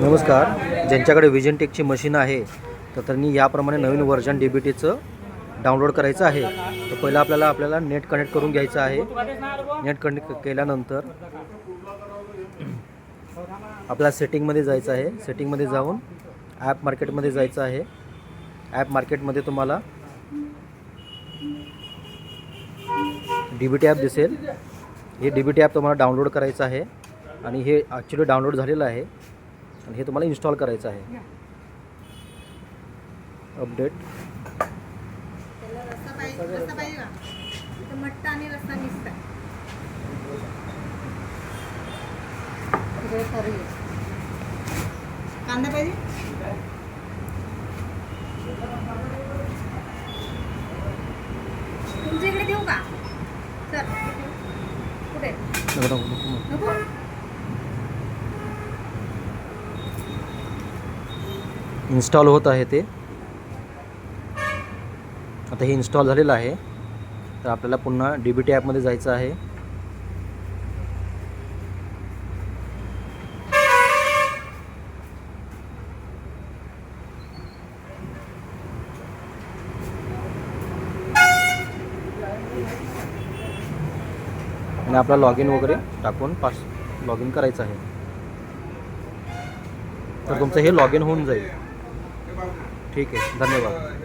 नमस्कार. ज्यांच्याकडे vision टेकची machine आहे तर त्यांनी याप्रमाणे नवीन व्हर्जन DBTचं डाउनलोड करायचं आहे. तर पहिलं आपल्याला नेट कनेक्ट करून घ्यायचं आहे. नेट कनेक्ट केल्यानंतर आपल्याला सेटिंगमध्ये जायचं आहे. सेटिंगमध्ये जाऊन ॲप मार्केटमध्ये जायचं आहे. ॲप मार्केटमध्ये तुम्हाला DBT ॲप दिसेल. हे DBT ॲप तुम्हाला डाउनलोड करायचं आहे आणि हे ॲक्च्युली डाउनलोड झालेलं आहे आणि हे तुम्हाला इन्स्टॉल करायचं आहे. अपडेट कांदा पाहिजे. तुमच्या इकडे देऊ का सर? कुठे नको. इन्स्टॉल होत आहे ते. आता हे इन्स्टॉल झालेलं आहे. तर आपल्याला पुन्हा DBT ॲपमध्ये जायचं आहे. आणि आपला लॉग इन वगैरे टाकून लॉग इन करायचं आहे. तर तुमचं हे लॉग इन होऊन जाईल. ठीक आहे, धन्यवाद.